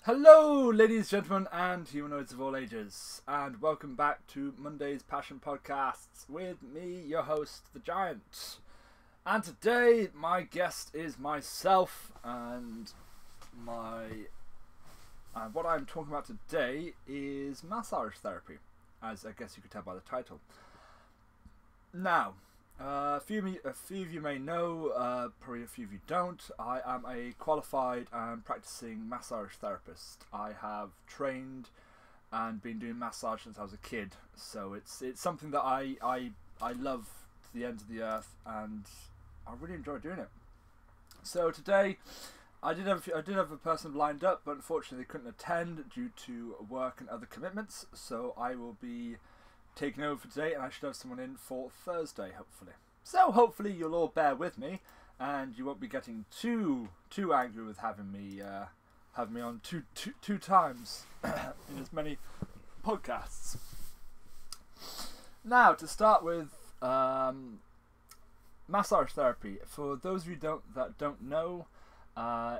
Hello, ladies, gentlemen, and humanoids of all ages, and welcome back to Monday's Passion Podcasts with me, your host, The Giant. And today, my guest is myself, and what I'm talking about today is massage therapy, as I guess you could tell by the title. Now, a few of you may know, probably a few of you don't. I am a qualified and practicing massage therapist. I have trained and been doing massage since I was a kid, so it's something that I love to the ends of the earth, and I really enjoy doing it. So today, I did have a person lined up, but unfortunately they couldn't attend due to work and other commitments. So I will be taking over for today, and I should have someone in for Thursday, hopefully. So hopefully you'll all bear with me, and you won't be getting too angry with having me on two times in as many podcasts. Now, to start with, massage therapy. For those of you that don't know,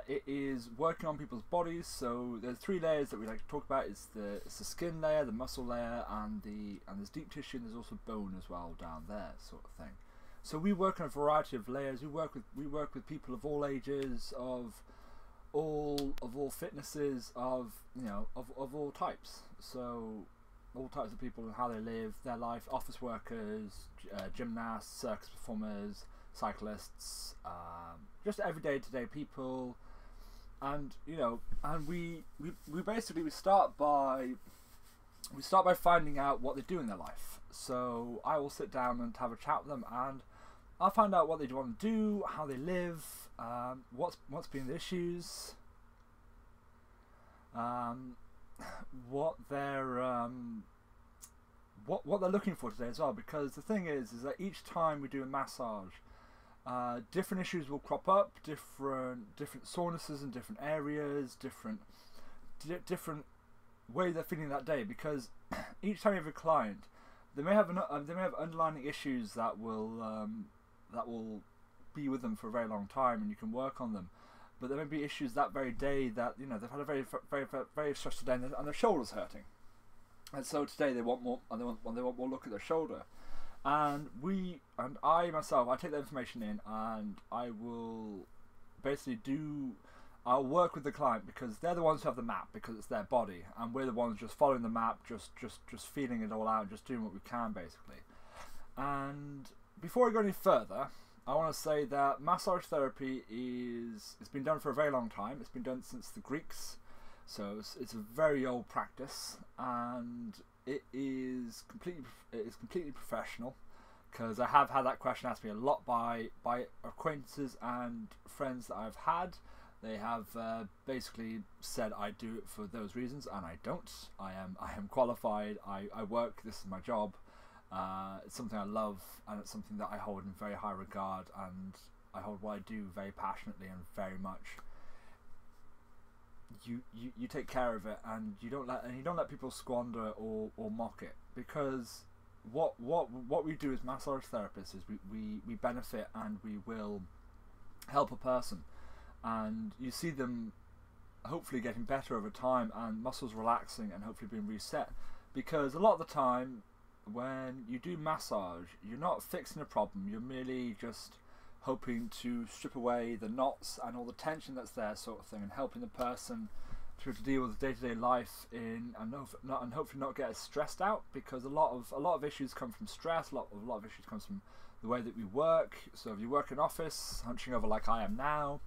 it is working on people's bodies. So there's three layers that we like to talk about. It's the skin layer, the muscle layer, and there's deep tissue, and there's also bone as well down there, sort of thing. So we work on a variety of layers. We work with people of all ages, of all fitnesses, of all types. So all types of people and how they live their life: office workers, gymnasts, circus performers, cyclists, just everyday to-day people. And we start by finding out what they do in their life. So I will sit down and have a chat with them, and I'll find out what they want to do, how they live, what's been the issues, what they're looking for today as well. Because the thing is that each time we do a massage, different issues will crop up, different sorenesses in different areas, different way they're feeling that day. Because each time you have a client, they may have underlying issues that will be with them for a very long time, and you can work on them. But there may be issues that very day that they've had a very stressful day, and their shoulder's hurting, and so today they want more, and they want more look at their shoulder. And I myself, I take that information in, and I will basically I'll work with the client, because they're the ones who have the map, because it's their body, and we're the ones just following the map, just feeling it all out, just doing what we can, basically. And before I go any further, I want to say that massage therapy it's been done for a very long time. It's been done since the Greeks, so it's a very old practice, and it is completely professional. Because I have had that question asked me a lot by acquaintances and friends that I've had. They have basically said I do it for those reasons, and I don't. I am qualified. I work. This is my job. It's something I love, and it's something that I hold in very high regard, and I hold what I do very passionately and very much. You take care of it, and you don't let people squander or mock it. Because what we do as massage therapists is we benefit, and we will help a person, and you see them hopefully getting better over time, and muscles relaxing, and hopefully being reset. Because a lot of the time when you do massage, you're not fixing a problem, you're merely just hoping to strip away the knots and all the tension that's there, sort of thing, and helping the person to deal with day-to-day life and hopefully not get as stressed out. Because a lot of issues come from stress. A lot of issues comes from the way that we work. So if you work in office, hunching over like I am now,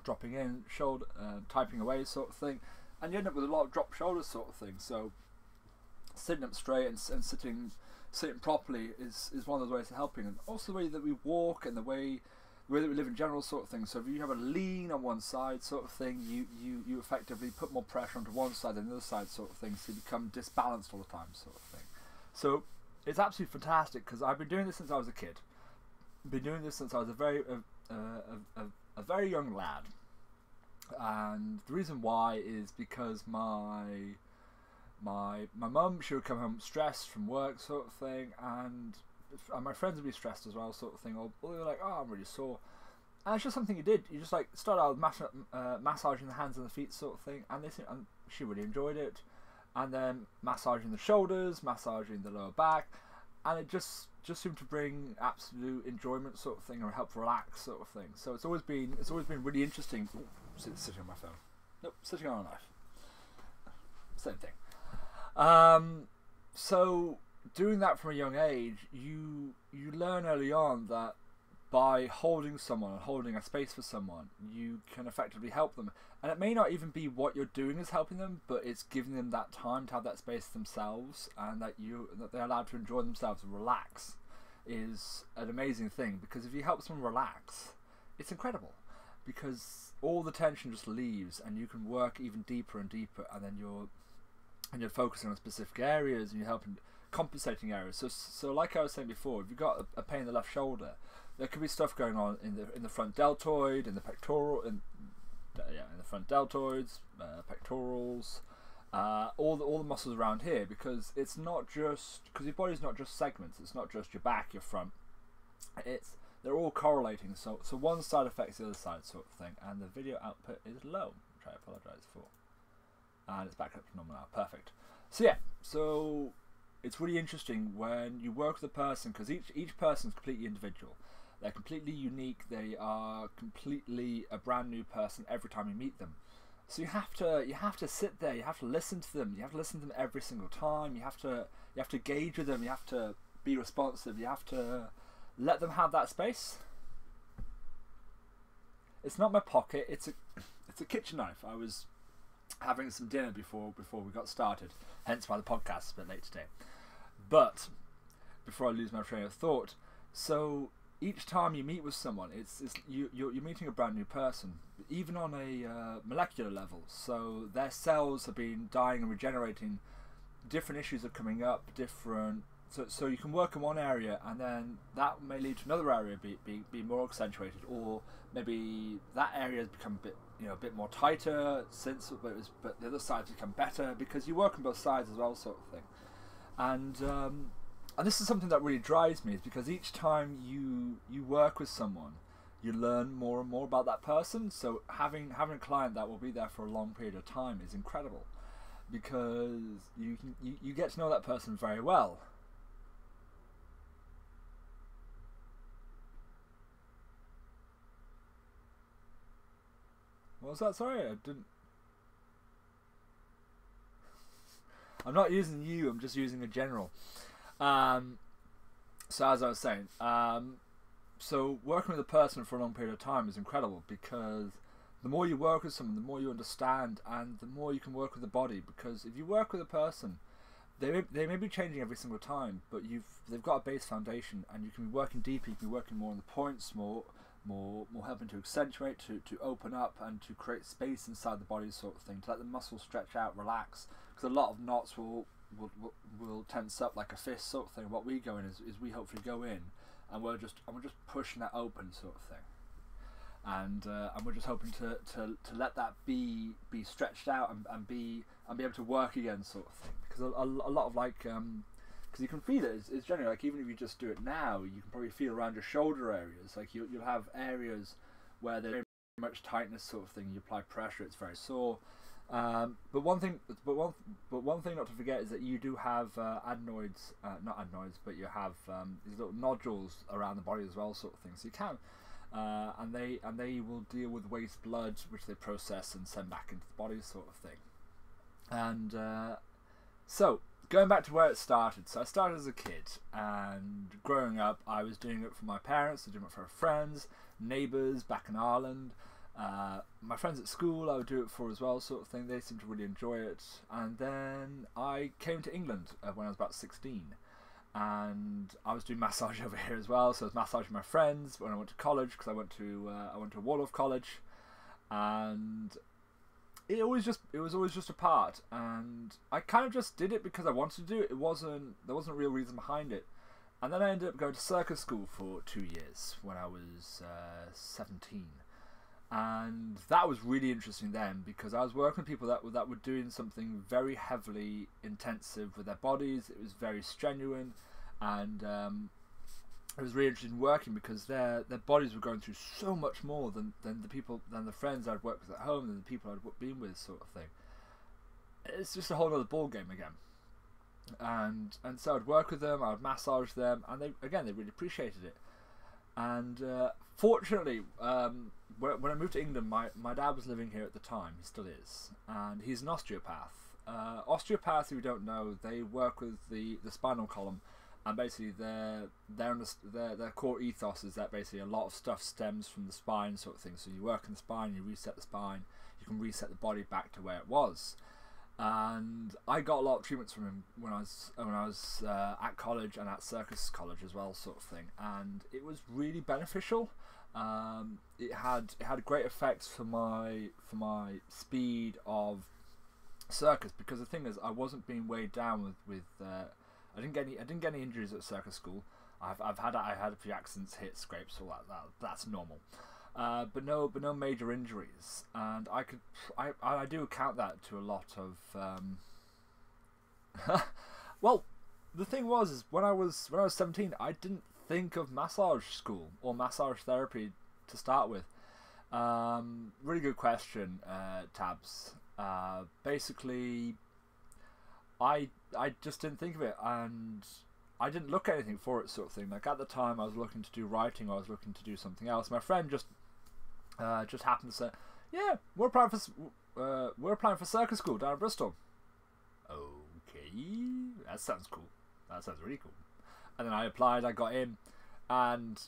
dropping in, shoulder, typing away, sort of thing, and you end up with a lot of dropped shoulders, sort of thing. So sitting up straight and sitting properly is one of those ways of helping. And also the way that we walk, and the way that we live in general, sort of thing. So if you have a lean on one side, sort of thing, you effectively put more pressure onto one side than the other side, sort of thing, so you become disbalanced all the time, sort of thing. So it's absolutely fantastic, because I've been doing this since I was a kid. I've been doing this since I was a very young lad. And the reason why is because my mum, she would come home stressed from work, sort of thing, and my friends would be stressed as well, sort of thing, or they were like, oh, I'm really sore. And it's just something you did. You just like started out with massaging the hands and the feet sort of thing, and she really enjoyed it. And then massaging the shoulders, massaging the lower back, and it just seemed to bring absolute enjoyment sort of thing, or help relax sort of thing. So it's always been really interesting. Ooh, sitting on my phone. Nope, sitting on a knife. Same thing. So doing that from a young age, you learn early on that by holding someone and holding a space for someone, you can effectively help them. And it may not even be what you're doing is helping them, but it's giving them that time to have that space themselves, and that they're allowed to enjoy themselves and relax is an amazing thing. Because if you help someone relax, it's incredible, because all the tension just leaves, and you can work even deeper and deeper, and then you're focusing on specific areas, and you're helping compensating areas. So like I was saying before, if you've got a pain in the left shoulder, there could be stuff going on in the front deltoid, in the pectoral, in the front deltoids, pectorals, all the muscles around here, because it's not just, because your body's not just segments. It's not just your back, your front. They're all correlating. So one side affects the other side, sort of thing. And the video output is low, which I apologise for. And it's back up to normal now. Perfect. So yeah, so it's really interesting when you work with a person, because each person is completely individual. They're completely unique. They are completely a brand new person every time you meet them. So you have to sit there. You have to listen to them. You have to listen to them every single time. You have to gauge with them. You have to be responsive. You have to let them have that space. It's not my pocket. It's a kitchen knife. I was having some dinner before we got started. Hence why the podcast is a bit late today. But before I lose my train of thought, so each time you meet with someone, you're meeting a brand new person, even on a molecular level. So their cells have been dying and regenerating. Different issues are coming up. So you can work in one area, and then that may lead to another area be more accentuated, or maybe that area has become a bit more tighter since, but the other side's become better, because you work on both sides as well, sort of thing. And this is something that really drives me, is because each time you work with someone, you learn more and more about that person. So having a client that will be there for a long period of time is incredible, because you get to know that person very well. What was that? Sorry, I didn't. I'm not using you. I'm just using a general. So as I was saying, so working with a person for a long period of time is incredible, because the more you work with someone, the more you understand, and the more you can work with the body. Because if you work with a person, they may be changing every single time, but they've got a base foundation, and you can be working deeper. You can be working more on the points, more helping to accentuate, to open up, and to create space inside the body, sort of thing, to let the muscles stretch out, relax. Because a lot of knots will tense up like a fist, sort of thing. What we go in is we hopefully go in, and we're just pushing that open, sort of thing, and we're just hoping to let that be stretched out and be able to work again, sort of thing. Because a lot of because you can feel it. It's generally like, even if you just do it now, you can probably feel around your shoulder areas. Like you'll have areas where there's very much tightness, sort of thing. You apply pressure, it's very sore. But one thing not to forget is that you do have adenoids, not adenoids, but you have these little nodules around the body as well, sort of thing. So you can, and they will deal with waste blood, which they process and send back into the body, sort of thing. And so going back to where it started. So I started as a kid, and growing up, I was doing it for my parents, I was doing it for friends, neighbours back in Ireland. My friends at school I would do it for as well, sort of thing. They seemed to really enjoy it. And then I came to England when I was about 16, and I was doing massage over here as well. So I was massaging my friends when I went to college, because I went to Waldorf College, and it was always just a part. And I kind of just did it because I wanted to do it. There wasn't a real reason behind it. And then I ended up going to circus school for 2 years when I was 17. And that was really interesting then, because I was working with people that were doing something very heavily intensive with their bodies. It was very strenuous, and I was really interested in working because their bodies were going through so much more than the friends I'd worked with at home, than the people I'd been with, sort of thing. It's just a whole other ball game again. And so I'd work with them, I'd massage them, and they really appreciated it. And fortunately, when I moved to England, my dad was living here at the time. He still is, and he's an osteopath. Osteopaths, who don't know, they work with the spinal column. And basically, their core ethos is that basically a lot of stuff stems from the spine, sort of thing. So you work in the spine, you reset the spine, you can reset the body back to where it was. And I got a lot of treatments from him when I was at college and at Circus College as well, sort of thing. And it was really beneficial. It had great effects for my speed of circus, because the thing is, I wasn't being weighed down with I didn't get any injuries at circus school. I had a few accidents, hits, scrapes, all that's normal. But no major injuries, and I do account that to a lot of. Well, the thing was when I was 17, I didn't think of massage school or massage therapy to start with. Really good question, Tabs. Basically, I just didn't think of it, and I didn't look at anything for it, sort of thing. Like at the time, I was looking to do writing, or I was looking to do something else. My friend just happened to say, "Yeah, we're applying for circus school down in Bristol." Okay, that sounds cool. That sounds really cool. And then I applied, I got in, and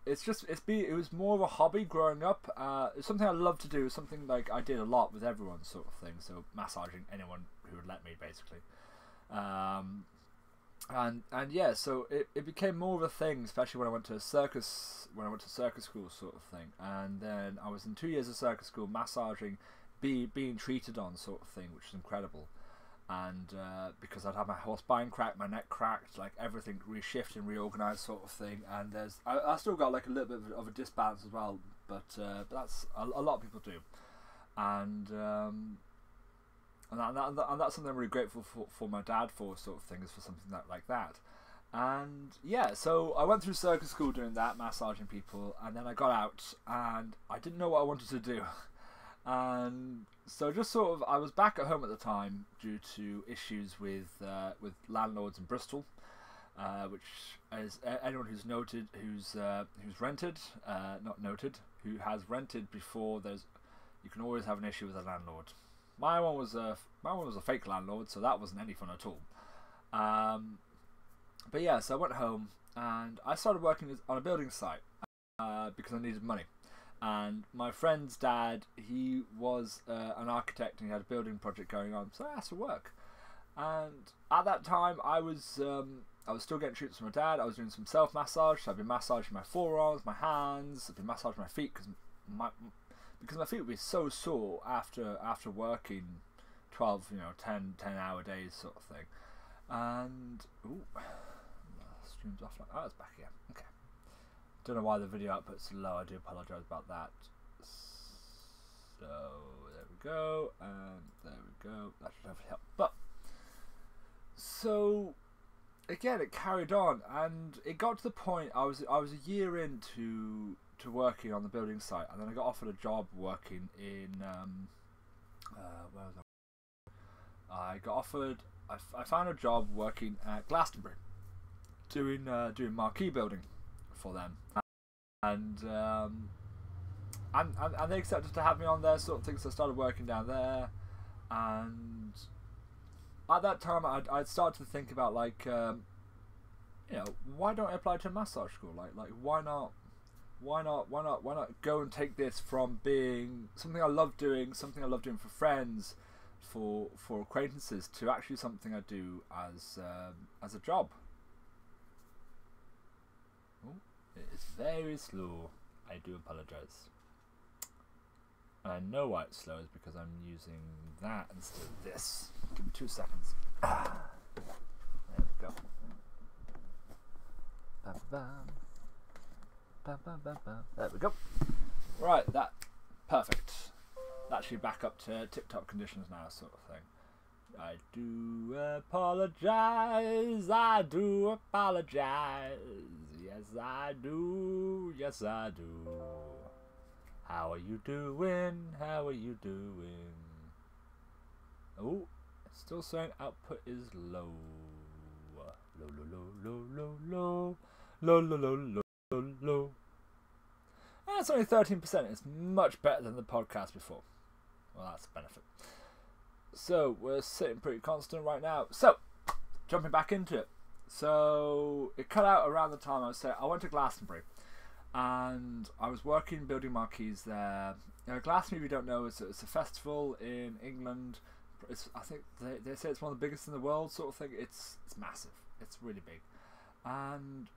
it was more of a hobby growing up. It's something I love to do, something like I did a lot with everyone, sort of thing. So massaging anyone who would let me, basically. And yeah, so it became more of a thing, especially when I went to circus school, sort of thing. And then I was in 2 years of circus school, massaging, being treated on, sort of thing, which is incredible. And because I'd had my whole spine cracked, my neck cracked, like everything reshifted and reorganized, sort of thing. And I still got like a little bit of a disbalance as well, but that's a lot of people do. And that's something I'm really grateful for my dad for, sort of thing, is for something like that. And yeah, so I went through circus school doing that, massaging people, and then I got out and I didn't know what I wanted to do. And so just sort of, I was back at home at the time due to issues with landlords in Bristol, which is anyone who's rented, who has rented before, you can always have an issue with a landlord. My one was a fake landlord, so that wasn't any fun at all. But yeah, so I went home and I started working on a building site because I needed money. And my friend's dad, he was an architect and he had a building project going on, so I asked for work. And at that time, I was still getting treatments from my dad. I was doing some self massage, so I've been massaging my forearms, my hands. I've been massaging my feet because my feet would be so sore after working 12, 10-hour days, sort of thing. And stream's offline. Oh, it's back here. Okay. Don't know why the video output's low. I do apologise about that. So there we go, and there we go. That should hopefully help. But so again, it carried on, and it got to the point I was a year into working on the building site, and then I got offered a job working in where was I got offered. I found a job working at Glastonbury, doing marquee building for them, and they accepted to have me on there, sort of thing. So I started working down there, and at that time I'd started to think about like, why don't I apply to a massage school? Like why not go and take this from being something I love doing for friends, for acquaintances, to actually something I do as a job. Oh, it is very slow. I do apologise. And I know why it's slow is because I'm using that instead of this. Give me 2 seconds. There we go. There we go. Right, perfect. Actually back up to tip-top conditions now, sort of thing. I do apologise. Yes, Yes, I do. Yes, I do. How are you doing? How are you doing? Oh, it's still saying output is low. Low, low, low, low, low, low. Low, low, low, low, low, low. That's only 13%. It's much better than the podcast before. Well, that's a benefit. So, we're sitting pretty constant right now. So, jumping back into it. So, it cut out around the time I went to Glastonbury. And I was working building marquees there. Glastonbury, if you don't know, it's a festival in England. I think they say it's one of the biggest in the world, sort of thing. It's massive. It's really big. And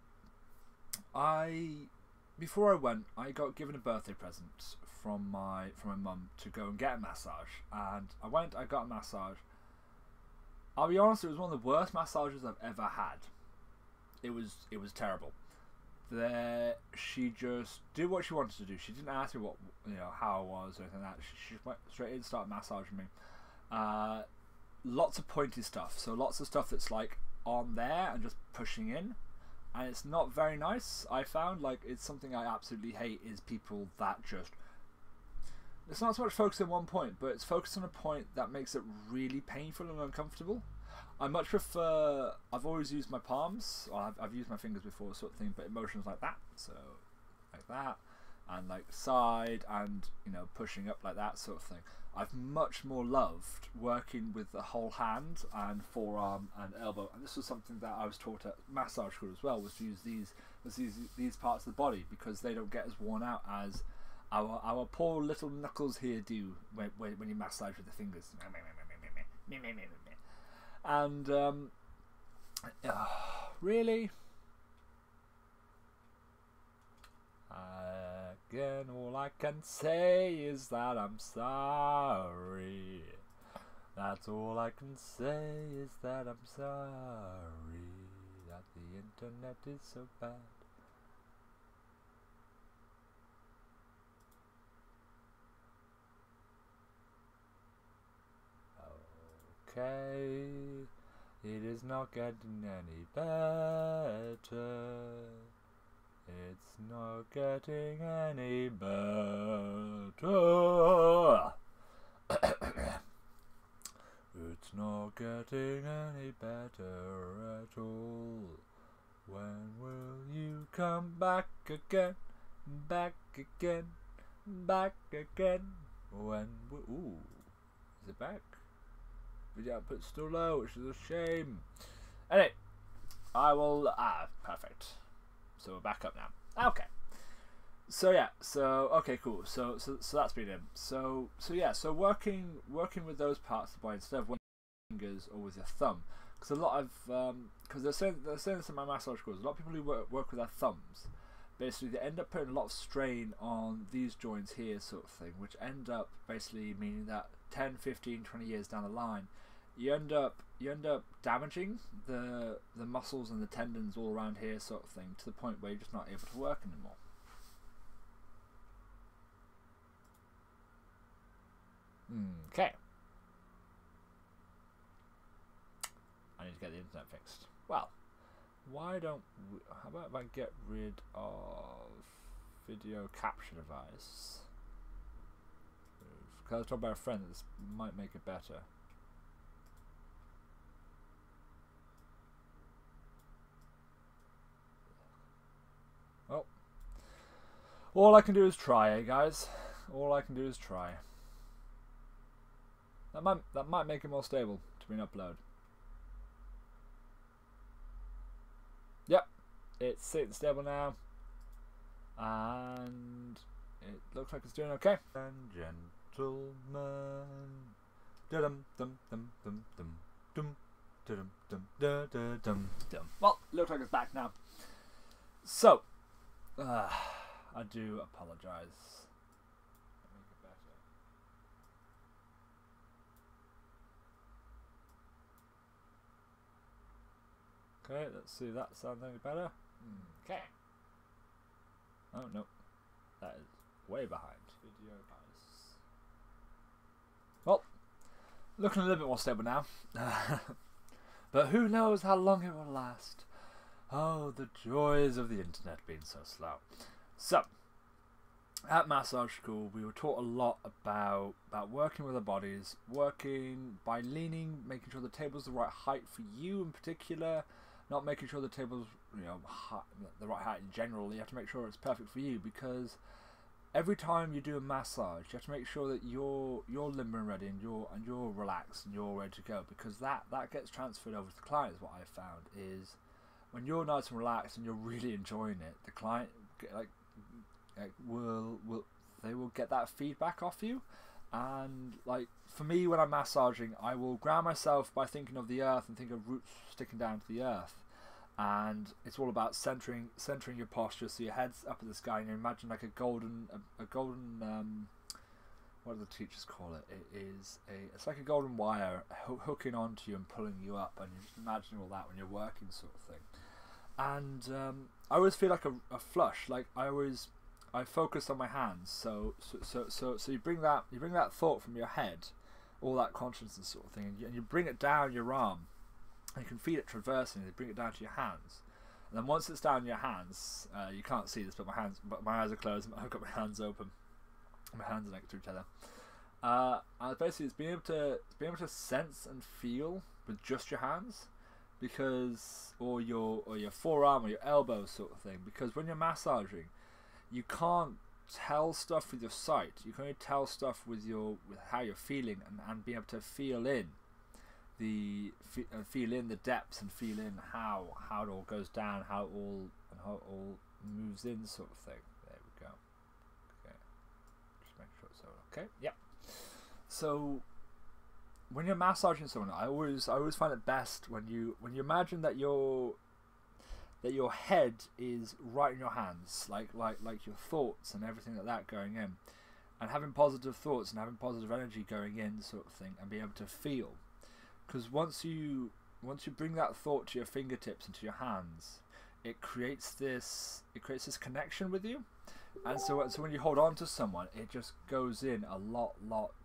before I went, I got given a birthday present from my mum to go and get a massage. And I went. I got a massage. I'll be honest, it was one of the worst massages I've ever had. It was terrible. She just did what she wanted to do. She didn't ask me how I was or anything like that. She went straight in and started massaging me. Lots of pointy stuff. So lots of stuff that's like on there and just pushing in. And it's not very nice, I found. Like, it's something I absolutely hate is people that just... It's not so much focused on one point, but it's focused on a point that makes it really painful and uncomfortable. I much prefer... I've always used my palms. Or I've used my fingers before, sort of thing, but motions like that. So, like that. And like side and, pushing up like that sort of thing. I've much more loved working with the whole hand and forearm and elbow. And this was something that I was taught at massage school as well, was to use these parts of the body because they don't get as worn out as our poor little knuckles here do when you massage with the fingers. And really, again, all I can say is that I'm sorry. That's all I can say is that I'm sorry that the internet is so bad. Okay, it is not getting any better. It's not getting any better. It's not getting any better at all. When will you come back again? Back again? Back again? When will... Ooh, is it back? Video output's still low, which is a shame. Anyway, I will... perfect. So we're back up now. Okay. So yeah. So okay, cool. So that's been in. So working with those parts of the body instead of with fingers or with your thumb, because a lot of because they're saying this in my massage schools. A lot of people who work with their thumbs, basically they end up putting a lot of strain on these joints here, sort of thing, which end up basically meaning that 10, 15, 20 years down the line, you end up damaging the muscles and the tendons all around here, sort of thing, to the point where you're just not able to work anymore. Okay. I need to get the internet fixed. Well, why don't we... How about if I get rid of video capture device? Because I was talking about a friend, this might make it better. Well, all I can do is try, eh, guys? All I can do is try. That might make it more stable to be an upload. Yep, it's sitting stable now, and it looks like it's doing okay. And gentlemen, dum dum dum dum dum dum dum dum dum dum dum. Well, looks like it's back now. So, I do apologise. Make it better. Okay, let's see if that sounds any better. Okay. Oh no, that is way behind. Video device. Well, looking a little bit more stable now. But who knows how long it will last. Oh, the joys of the internet being so slow. So, at massage school, we were taught a lot about working with our bodies, working by leaning, making sure the table's the right height for you in particular, not making sure the table's the right height in general. You have to make sure it's perfect for you, because every time you do a massage, you have to make sure that you're limber and ready, and you're relaxed and you're ready to go, because that gets transferred over to the client. Is what I found is when you're nice and relaxed and you're really enjoying it, the client will get that feedback off you. And like for me, when I'm massaging, I will ground myself by thinking of the earth and think of roots sticking down to the earth. And it's all about centering your posture, so your head's up in the sky, and you imagine like a golden what do the teachers call it? It's like a golden wire hooking onto you and pulling you up, and you're just imagining all that when you're working, sort of thing. And I always feel like a flush. Like I focus on my hands. So you bring that thought from your head, all that consciousness sort of thing, and you bring it down your arm. And you can feel it traversing. You bring it down to your hands, and then once it's down your hands, you can't see this, but my eyes are closed. I've got my hands open. My hands are next to each other. And basically, it's being able to sense and feel with just your hands, or your forearm or your elbow sort of thing. Because when you're massaging, you can't tell stuff with your sight. You can only tell stuff with how you're feeling, and be able to feel in the depths, and feel in how it all goes down, how it all moves in, sort of thing. There we go. Okay, just make sure it's all okay. Yeah. So when you're massaging someone, I always find it best when you imagine that your head is right in your hands, like your thoughts and everything like that going in, and having positive thoughts and having positive energy going in, sort of thing, and be able to feel. Because once you bring that thought to your fingertips and to your hands, it creates this connection with you, and so when you hold on to someone, it just goes in a lot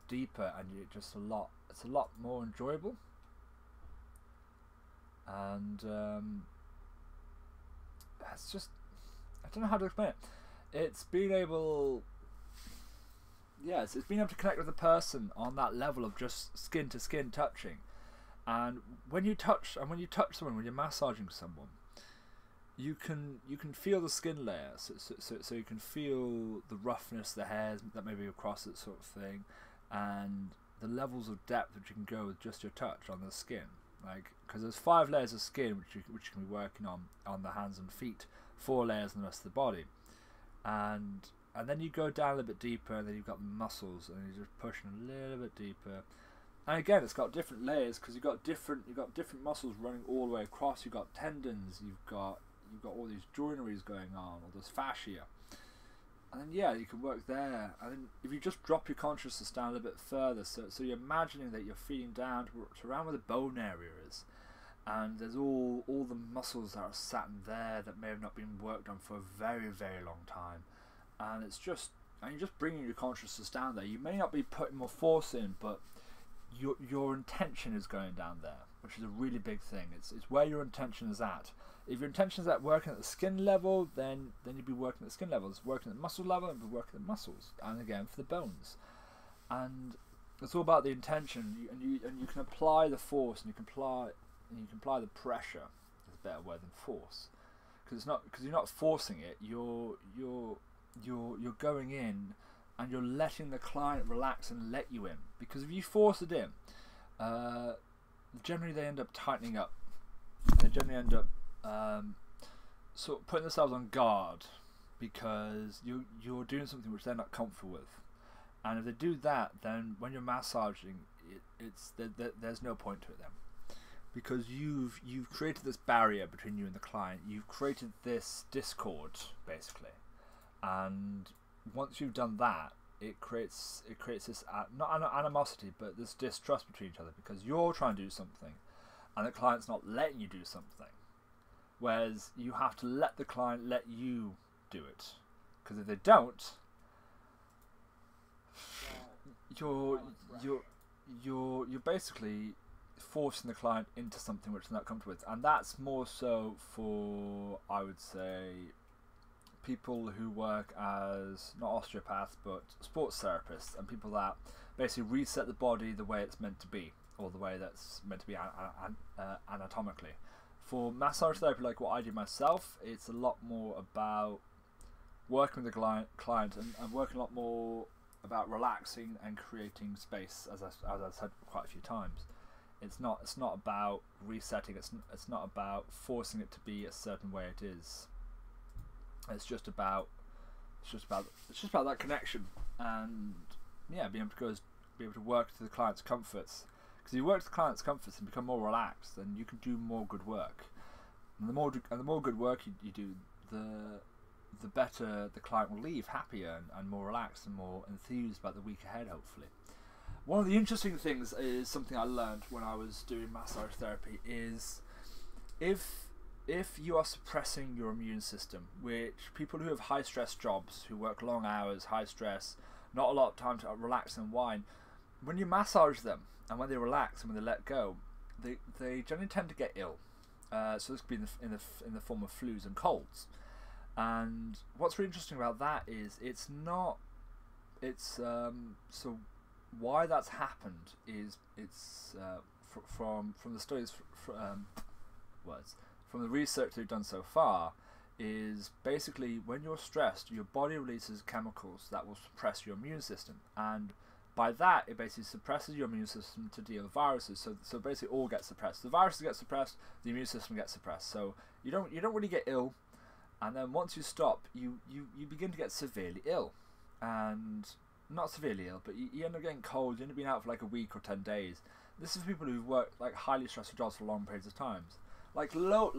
deeper, and it's a lot more enjoyable. And it's just, I don't know how to explain it. It's being able to connect with the person on that level of just skin to skin touching. And when you touch someone, when you're massaging someone, you can feel the skin layer, so you can feel the roughness, the hairs that may be across it, sort of thing, and the levels of depth which you can go with just your touch on the skin. Like, because there's 5 layers of skin which you can be working on the hands and feet, 4 layers on the rest of the body, and then you go down a little bit deeper, and then you've got muscles, and you're just pushing a little bit deeper. And again, it's got different layers, because you've got different muscles running all the way across. You've got tendons, you've got all these joineries going on, all this fascia, and then you can work there. And then if you just drop your consciousness down a little bit further, so you're imagining that you're feeling down to around where the bone area is, and there's all the muscles that are sat in there that may have not been worked on for a very, very long time, and you're just bringing your consciousness down there. You may not be putting more force in, but your intention is going down there, which is a really big thing. It's where your intention is at. If your intention is at working at the skin level, then you'd be working at the skin level. It's working at the muscle level, and be working at muscles, and again for the bones. And it's all about the intention. And you can apply the force, and you can apply the pressure. Is a better word than force, because you're not forcing it. You're going in, and you're letting the client relax and let you in. Because if you force it in, generally they end up tightening up. They generally end up sort of putting themselves on guard, because you're doing something which they're not comfortable with. And if they do that, then when you're massaging, there's no point to it then, because you've created this barrier between you and the client. You've created this discord, basically, and once you've done that, it creates this not animosity, but this distrust between each other, because you're trying to do something and the client's not letting you do something, whereas you have to let the client let you do it, because if they don't, you're basically forcing the client into something which they're not comfortable with, and that's more so for, I would say, people who work as not osteopaths but sports therapists, and people that basically reset the body the way it's meant to be, or the way that's meant to be anatomically. For massage therapy, like what I do myself, it's a lot more about working with the client and working a lot more about relaxing and creating space, as I've said quite a few times. It's not about resetting. It's not about forcing it to be a certain way it is. It's just about that connection, and yeah, being able to work to the client's comforts. Because if you work to the client's comforts and become more relaxed, then you can do more good work. And the more good work you do, the better the client will leave, happier and more relaxed and more enthused about the week ahead, hopefully. One of the interesting things is something I learned when I was doing massage therapy is if you are suppressing your immune system, which people who have high stress jobs, who work long hours, high stress, not a lot of time to relax and unwind, when you massage them and when they relax and when they let go, they generally tend to get ill. So this could be in the form of flus and colds. And what's really interesting about that is so why that's happened is from the studies from the research they've done so far, is basically when you're stressed, your body releases chemicals that will suppress your immune system, and by that it basically suppresses your immune system to deal with viruses. So basically all gets suppressed. The viruses get suppressed, the immune system gets suppressed. So you don't really get ill, and then once you stop, you begin to get severely ill, and not severely ill, but you end up getting cold. You end up being out for like a week or 10 days. This is for people who've worked like highly stressful jobs for long periods of times. Like low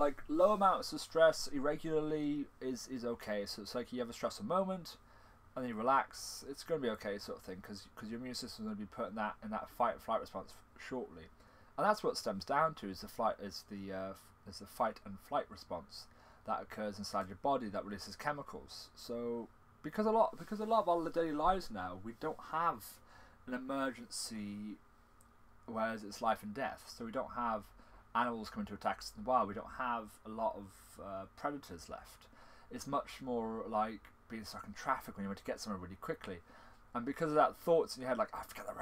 amounts of stress irregularly is okay. So it's like you have a stressful moment, and then you relax. It's going to be okay, sort of thing, because your immune system is going to be put in that fight and flight response shortly, and that's what it stems down to is the fight and flight response that occurs inside your body that releases chemicals. So because a lot of our daily lives now, we don't have an emergency, whereas it's life and death. So we don't have animals coming to attack us in the wild. We don't have a lot of predators left. It's much more like being stuck in traffic when you want to get somewhere really quickly. And because of that thoughts in your head, like, oh, forget that,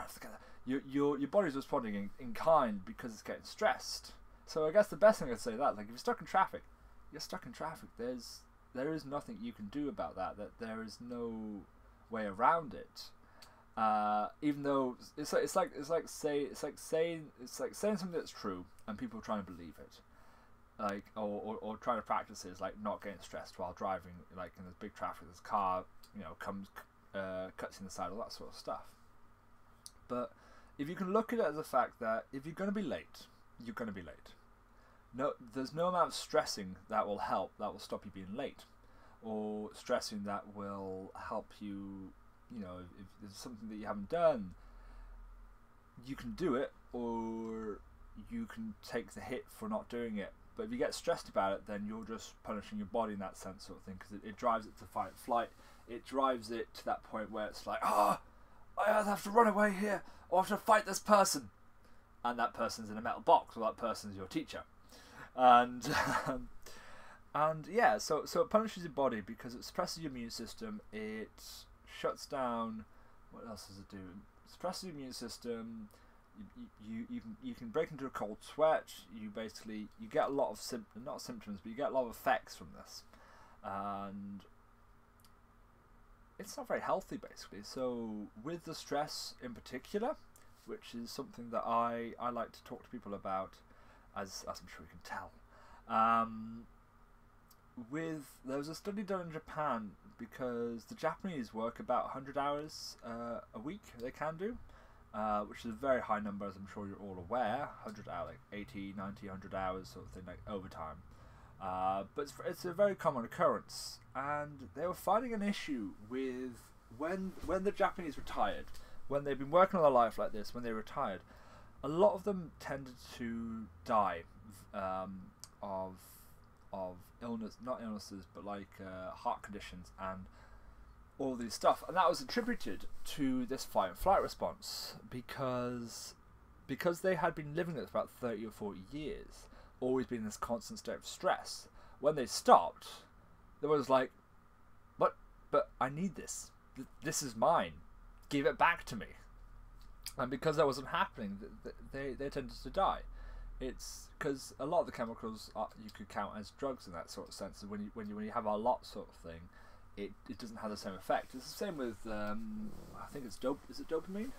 your body's responding in kind because it's getting stressed. So I guess the best thing I'd say is that, like, if you're stuck in traffic, you're stuck in traffic. There is nothing you can do about that. That there is no way around it. Even though it's like saying something that's true and people trying to believe it, like or trying to practice it, is like not getting stressed while driving, like in this big traffic, this car comes cuts in the side, all that sort of stuff. But if you can look at it as a fact that if you're going to be late, you're going to be late. No, there's no amount of stressing that will help, that will stop you being late, or stressing that will help you. If there's something that you haven't done, you can do it, or you can take the hit for not doing it. But if you get stressed about it, then you're just punishing your body in that sense, sort of thing, because it drives it to fight or flight. It drives it to that point where it's like, I either have to run away here, or I have to fight this person, and that person's in a metal box, or that person's your teacher, and yeah, so it punishes your body because it suppresses your immune system. It shuts down. What else does it do? It suppresses your immune system. You can break into a cold sweat. You get a lot of not symptoms, but you get a lot of effects from this, and it's not very healthy, basically. So with the stress in particular, which is something that I like to talk to people about, as I'm sure you can tell. There was a study done in Japan, because the Japanese work about 100 hours a week. They can do, which is a very high number, as I'm sure you're all aware. 100 hours, like 80, 90, 100 hours, sort of thing, like overtime. But it's a very common occurrence, and they were finding an issue with when the Japanese retired, when they've been working all their life like this, when they retired, a lot of them tended to die of not illnesses, but like heart conditions and all these stuff, and that was attributed to this fight and flight response, because because they had been living it for about 30 or 40 years, always been in this constant state of stress, when they stopped, there was like, but I need this. This is mine. Give it back to me. And because that wasn't happening, they tended to die. It's because a lot of the chemicals you could count as drugs in that sort of sense. When you have a lot sort of thing, it doesn't have the same effect. It's the same with I think it's Is it dopamine?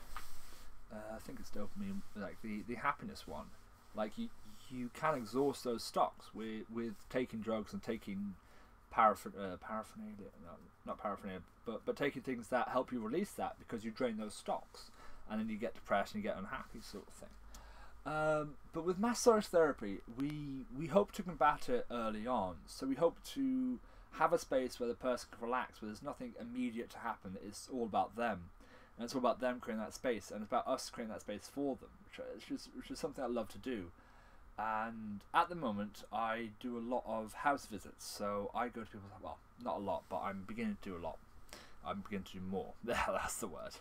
I think it's dopamine, like the happiness one. Like you can exhaust those stocks with taking drugs and taking paraphernalia, not paraphernalia, but taking things that help you release that, because you drain those stocks, and then you get depressed and you get unhappy, sort of thing. But with massage therapy, we hope to combat it early on. So we hope to have a space where the person can relax, where there's nothing immediate to happen. It's all about them, and it's all about them creating that space, and it's about us creating that space for them, which is something I love to do. And at the moment, I do a lot of house visits. So I go to people's, well, not a lot, but I'm beginning to do a lot. I'm beginning to do more. That's the word.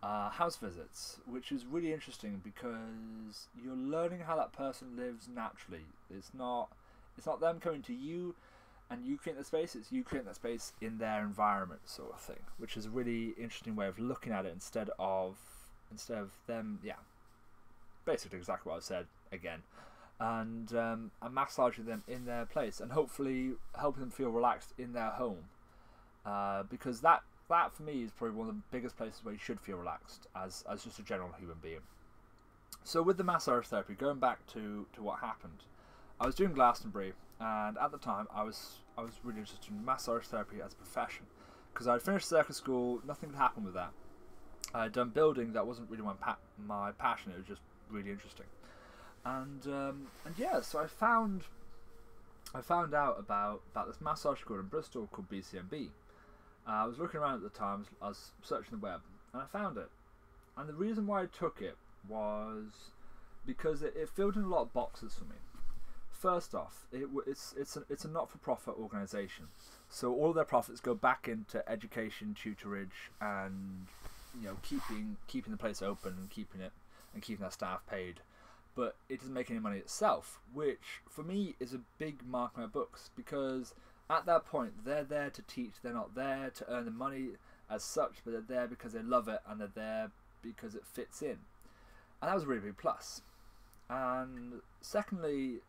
House visits, which is really interesting because you're learning how that person lives naturally. It's not them coming to you and you create the space. It's you creating that space in their environment, sort of thing, which is a really interesting way of looking at it instead of them. Yeah, basically exactly what I said again. And massaging them in their place, and hopefully helping them feel relaxed in their home, because that for me is probably one of the biggest places where you should feel relaxed as just a general human being. So with the massage therapy, going back to what happened, I was doing Glastonbury, and at the time I was really interested in massage therapy as a profession, because I'd finished circus school, nothing had happened with that. I had done building, that wasn't really my passion, it was just really interesting. And yeah, so I found out about this massage school in Bristol called BCMB. I was looking around at the time, I was searching the web, and I found it. And the reason why I took it was because it filled in a lot of boxes for me. First off, it's a not-for-profit organisation, so all of their profits go back into education, tutorage, and keeping the place open and keeping their staff paid. But it doesn't make any money itself, which for me is a big mark in my books, because at that point they're there to teach. They're not there to earn the money as such, but they're there because they love it, and they're there because it fits in. And that was a really big plus. And secondly,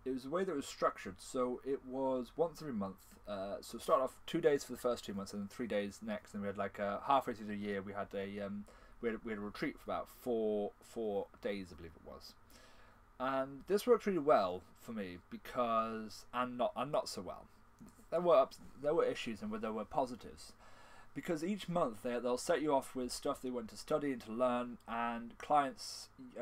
it was the way that it was structured. So it was once every month. So it started off 2 days for the first 2 months, and then 3 days next. And we had halfway through the year, we had we had a retreat for about four days, I believe it was. And this worked really well for me because, and not so well. There were issues and there were positives, because each month they'll set you off with stuff they want to study and to learn, and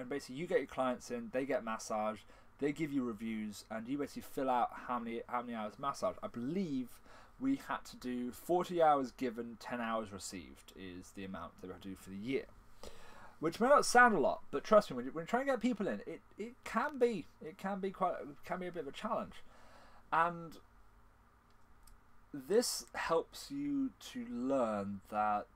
basically you get your clients in, they get massaged, they give you reviews, and you basically fill out how many hours massage. I believe we had to do 40 hours given, 10 hours received is the amount that we had to do for the year. Which may not sound a lot, but trust me, when you're trying to get people in, it can be a bit of a challenge. And this helps you to learn that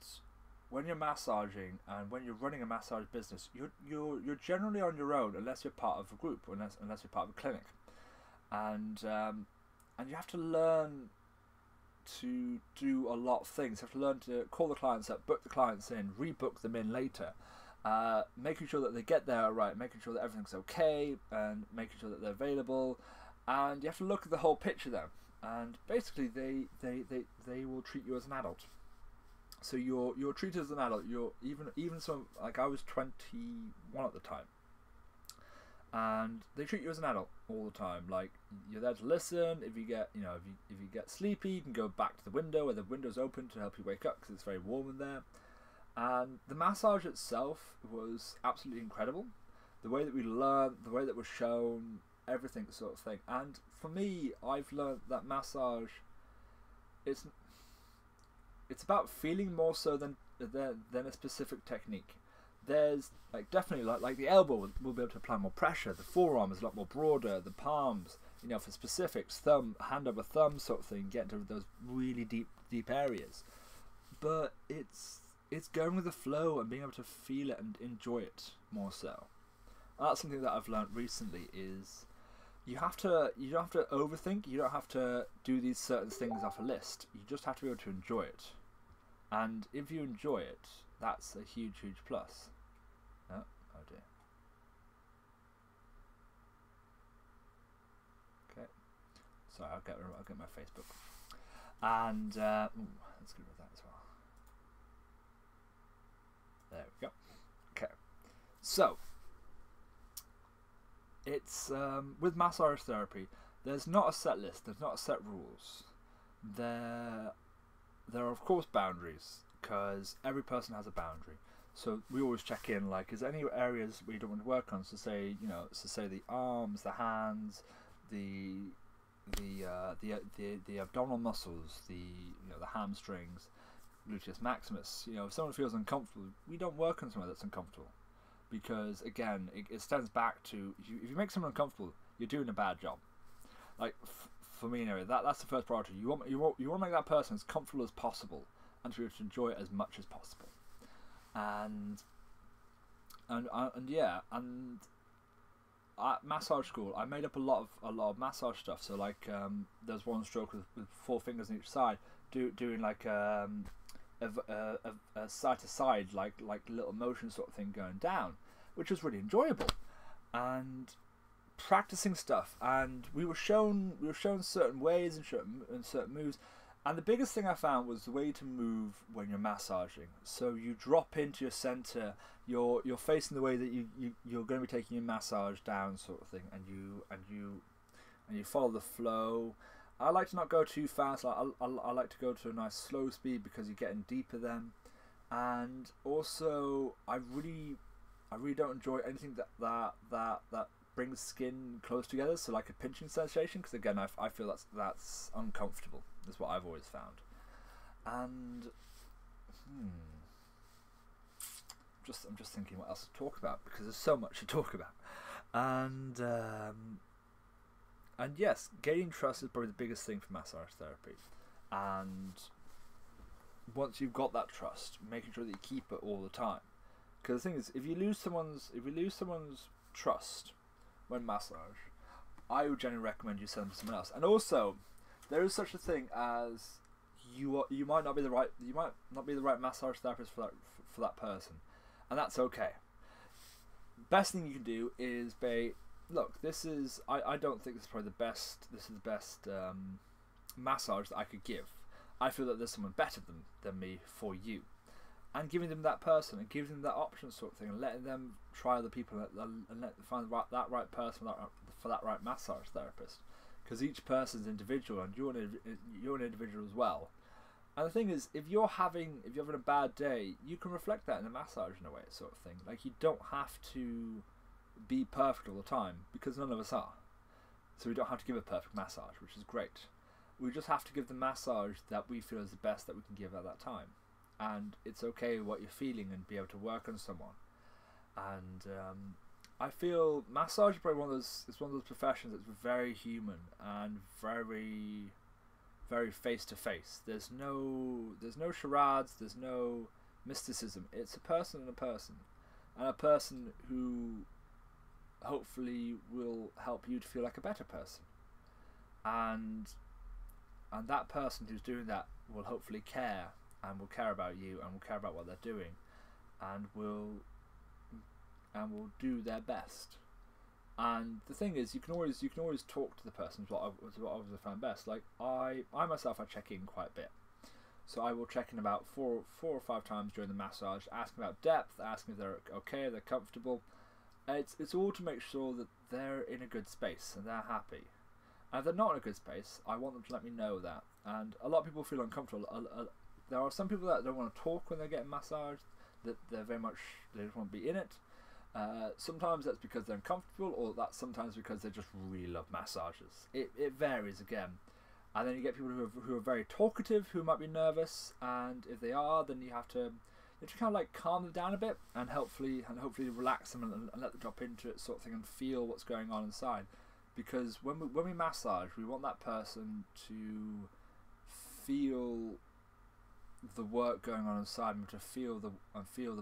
when you're massaging and when you're running a massage business, you're generally on your own unless you're part of a group, or unless you're part of a clinic. And you have to learn to do a lot of things. You have to learn to call the clients up, book the clients in, rebook them in later, making sure that they get there right, making sure that everything's okay, and making sure that they're available. And you have to look at the whole picture then. And basically, they will treat you as an adult. So you're treated as an adult. You're even some, like I was 21 at the time, and they treat you as an adult all the time. Like, you're there to listen. If you get if you get sleepy, you can go back to the window where the window's open to help you wake up, because it's very warm in there. And the massage itself was absolutely incredible. The way that we learned, the way that was shown, everything sort of thing. And for me, I've learned that massage, it's about feeling more so than a specific technique. There's definitely like the elbow will be able to apply more pressure. The forearm is a lot more broader. The palms, for specifics, thumb, hand over thumb sort of thing, get into those really deep areas. But it's going with the flow and being able to feel it and enjoy it more so. And that's something that I've learned recently is you don't have to overthink. You don't have to do these certain things off a list. You just have to be able to enjoy it. And if you enjoy it, that's a huge, huge plus. Oh dear. Okay. Sorry, I'll get my Facebook. And let's get rid of that as well. There we go. Okay. So it's with massage therapy, there's not a set list, there's not a set rules. There are of course boundaries, because every person has a boundary. So we always check in, like, is there any areas we don't want to work on? So say, say the arms, the hands, the abdominal muscles, the hamstrings, gluteus maximus. If someone feels uncomfortable, we don't work on someone that's uncomfortable. Because again, it stems back to if you make someone uncomfortable, you're doing a bad job. Like for me, anyway, that's the first priority. You want to make that person as comfortable as possible, and to be able to enjoy it as much as possible. And at massage school, I made up a lot of massage stuff. So like, there's one stroke with 4 fingers on each side, doing like a side to side, like little motion sort of thing going down, which was really enjoyable, and practicing stuff. And we were shown certain ways and certain moves. And the biggest thing I found was the way to move when you're massaging. So you drop into your center, you're facing the way that you're going to be taking your massage down, sort of thing, and you follow the flow. I like to not go too fast. I like to go to a nice slow speed, because you're getting deeper then. And also, I really don't enjoy anything that brings skin close together. So like a pinching sensation, because again, I feel that's uncomfortable. Is what I've always found. And I'm just thinking what else to talk about, because there's so much to talk about. And yes, gaining trust is probably the biggest thing for massage therapy. And once you've got that trust, making sure that you keep it all the time. Because the thing is, if you lose someone's trust when massage, I would generally recommend you send them to someone else. And also, there is such a thing as you might not be the right massage therapist for that person, and that's okay. Best thing you can do is look, I don't think this is probably the best. This is the best massage that I could give. I feel that there's someone better than me for you, and giving them that person and giving them that option sort of thing, and letting them try other people and let them find that right person for that right massage therapist. Because each person's individual, and you're an individual as well. And the thing is, if you're having a bad day, you can reflect that in a massage in a way, sort of thing. Like, you don't have to be perfect all the time, because none of us are. So we don't have to give a perfect massage, which is great. We just have to give the massage that we feel is the best that we can give at that time. And it's okay what you're feeling, and be able to work on someone. And I feel massage is probably one of those professions that's very human and very, very face to face. There's no charades. There's no mysticism. It's a person and a person who hopefully will help you to feel like a better person. And that person who's doing that will hopefully care, and will care about you, and will care about what they're doing, and will do their best. And the thing is, you can always talk to the person. Is what I've always found best. Like I myself, I check in quite a bit. So I will check in about four or 5 times during the massage, asking about depth, asking if they're okay, they're comfortable. It's all to make sure that they're in a good space and they're happy. And if they're not in a good space, I want them to let me know that. And a lot of people feel uncomfortable. There are some people that don't want to talk when they're getting massaged. That they just want to be in it. Sometimes that's because they're uncomfortable, or that's sometimes because they just really love massages. It varies again. And then you get people who are very talkative, who might be nervous, and if they are, then you have to kind of like calm them down a bit, and hopefully relax them and let them drop into it, sort of thing, and feel what's going on inside. Because when we massage, we want that person to feel the work going on inside, and to feel the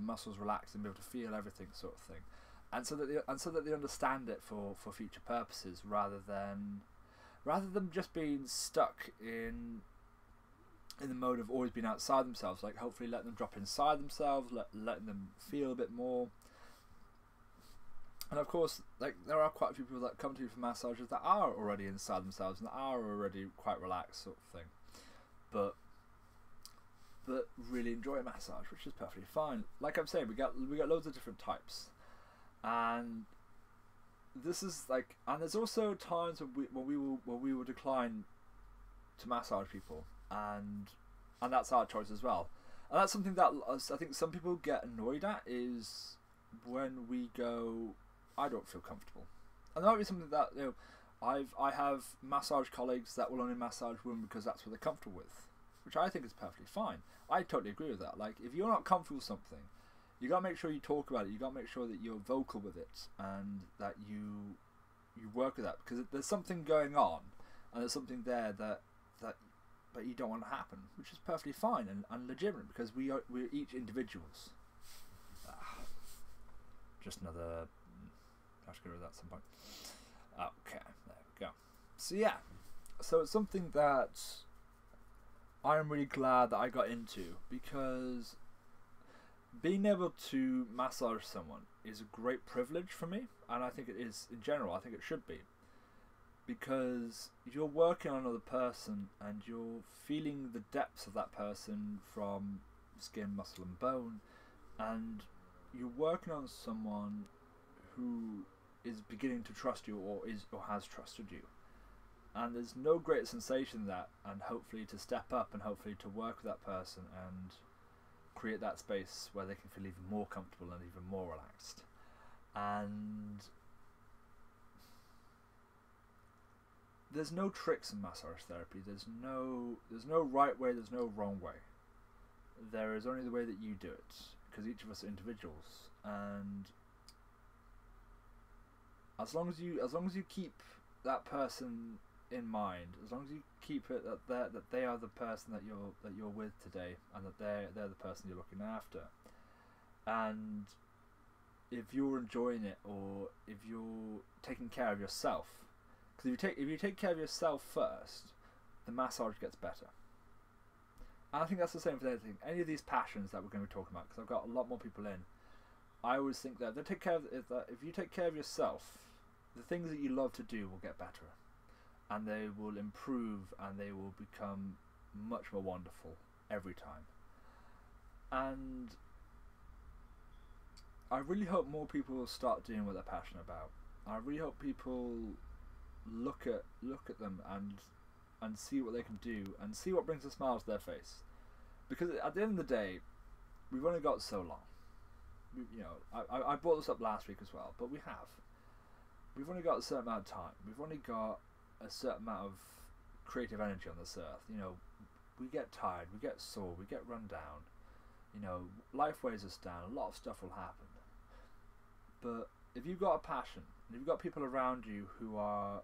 muscles relax, and be able to feel everything, sort of thing. and so that they understand it for future purposes, rather than just being stuck in the mode of always being outside themselves. Like, hopefully let them drop inside themselves, letting them feel a bit more. And of course, like, there are quite a few people that come to you for massages that are already inside themselves and are already quite relaxed, sort of thing, but really enjoy a massage, which is perfectly fine. Like I'm saying, we got loads of different types, and this is like, and there's also times when we will decline to massage people, and that's our choice as well. And that's something that I think some people get annoyed at, is when we go, I don't feel comfortable. And that might be something that, you know, I have massage colleagues that will only massage women because that's what they're comfortable with, which I think is perfectly fine. I totally agree with that. Like, if you're not comfortable with something, you gotta make sure you talk about it. You gotta make sure that you're vocal with it, and that you work with that, because there's something going on, and there's something there that you don't want to happen, which is perfectly fine and legitimate, because we're each individuals. Just another. I should get rid of that at some point. Okay, there we go. So yeah, so it's something that I'm really glad that I got into, because being able to massage someone is a great privilege for me, and I think it is in general. I think it should be, because you're working on another person and you're feeling the depths of that person from skin, muscle and bone, and you're working on someone who is beginning to trust you, or has trusted you. And there's no greater sensation than that, and hopefully to step up and hopefully to work with that person and create that space where they can feel even more comfortable and even more relaxed. And there's no tricks in massage therapy. There's no right way, there's no wrong way. There is only the way that you do it, because each of us are individuals. And as long as you keep that person in mind, as long as you keep it that they are the person that you're with today, and that they're the person you're looking after, and if you're enjoying it, or if you're taking care of yourself, because if you take care of yourself first, the massage gets better. And I think that's the same for anything, any of these passions that we're going to be talking about, because I've got a lot more people in. I always think that if you take care of yourself, the things that you love to do will get better, and they will improve, and they will become much more wonderful every time. And I really hope more people will start doing what they're passionate about. I really hope people look at them and see what they can do, and see what brings a smile to their face. Because at the end of the day, we've only got so long. I brought this up last week as well, but we've only got a certain amount of time. We've only got a certain amount of creative energy on this earth. We get tired, we get sore, we get run down. Life weighs us down. A lot of stuff will happen. But if you've got a passion, and if you've got people around you who are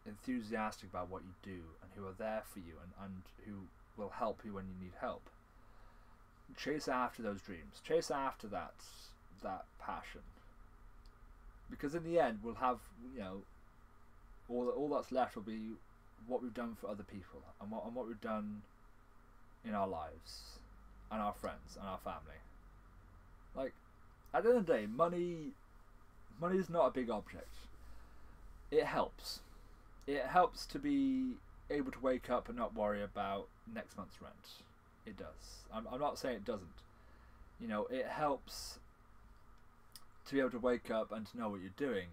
enthusiastic about what you do, and who are there for you, and who will help you when you need help, chase after those dreams. Chase after that passion. Because in the end, we'll have, all that's left will be what we've done for other people, and what we've done in our lives, and our friends, and our family. Like, at the end of the day, money is not a big object. It helps. It helps to be able to wake up and not worry about next month's rent. It does. I'm not saying it doesn't. It helps to be able to wake up and to know what you're doing.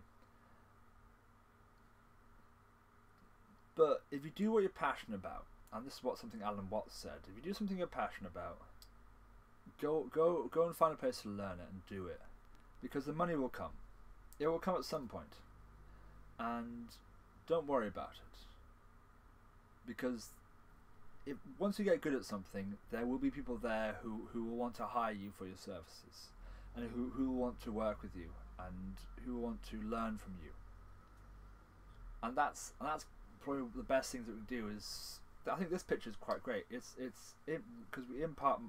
But if you do what you're passionate about, and this is something Alan Watts said, if you do something you're passionate about, go and find a place to learn it and do it, because the money will come. It will come at some point, and don't worry about it, because once you get good at something, there will be people there who will want to hire you for your services, and who will want to work with you, and who will want to learn from you. And that's probably the best things that we can do. Is, I think this picture is quite great. It's because we impart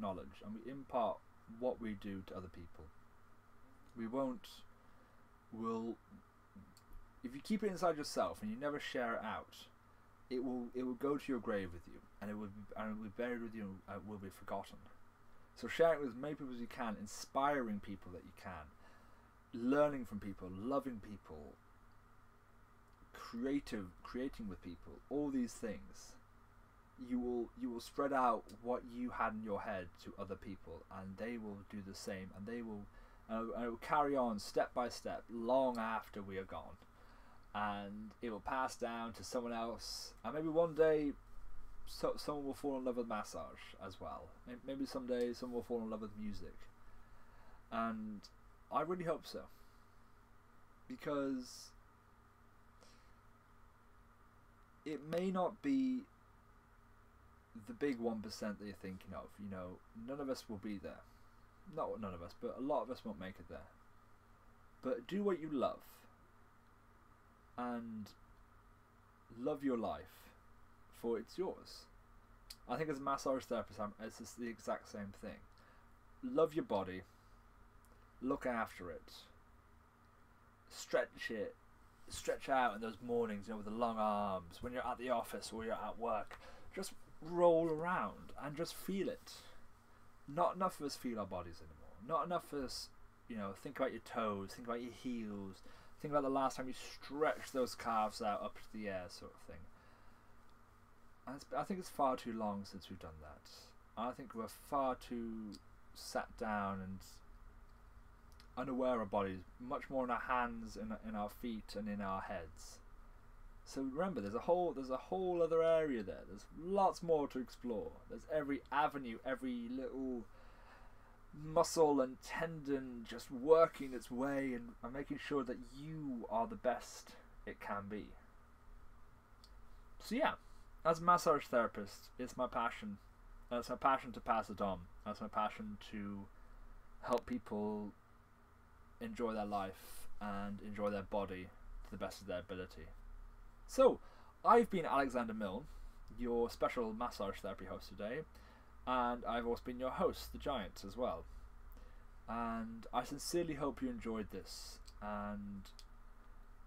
knowledge, and we impart what we do to other people. Will if you keep it inside yourself and you never share it out, it will go to your grave with you, and it will be buried with you, and it will be forgotten. So share it with as many people as you can, inspiring people that you can, learning from people, loving people, creating with people, all these things. You will spread out what you had in your head to other people, and they will do the same, and it will carry on step by step long after we are gone, and it will pass down to someone else, and maybe one day someone will fall in love with massage as well. Maybe someday someone will fall in love with music, and I really hope so, because it may not be the big 1% that you're thinking of. You know, none of us will be there. Not none of us, but a lot of us won't make it there. But do what you love, and love your life, for it's yours. I think as a massage therapist, it's just the exact same thing. Love your body, look after it, stretch out in those mornings, you know, with the long arms, when you're at the office or you're at work. Just roll around and just feel it. Not enough of us feel our bodies anymore. Not enough of us, you know, think about your toes, think about your heels, think about the last time you stretched those calves out up to the air, sort of thing. And I think it's far too long since we've done that. I think we're far too sat down and unaware of bodies, much more in our hands, in our feet, and in our heads. So remember, there's a whole other area there. There's lots more to explore. There's every avenue, every little muscle and tendon just working its way and making sure that you are the best it can be. So yeah, as a massage therapist, it's my passion. It's my passion to pass it on. It's my passion to help people enjoy their life and enjoy their body to the best of their ability. So, I've been Alexander Milne, your special massage therapy host today, and I've also been your host, The Giant, as well. And I sincerely hope you enjoyed this, and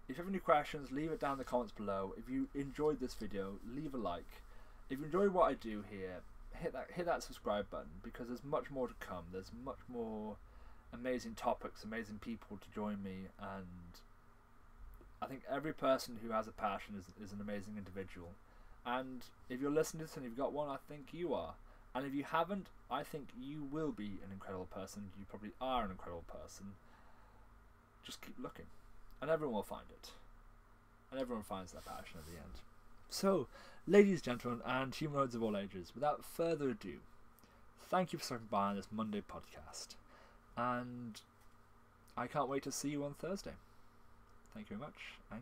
if you have any questions, leave it down in the comments below. If you enjoyed this video, leave a like. If you enjoy what I do here, hit that subscribe button, because there's much more to come. There's much more amazing topics, amazing people to join me, and I think every person who has a passion is an amazing individual. And if you're listening to this and you've got one, I think you are. And if you haven't, I think you will be an incredible person. You probably are an incredible person. Just keep looking, and everyone will find it. And everyone finds their passion at the end. So, ladies, gentlemen, and humanoids of all ages, without further ado, thank you for stopping by on this Monday podcast. And I can't wait to see you on Thursday. Thank you very much, and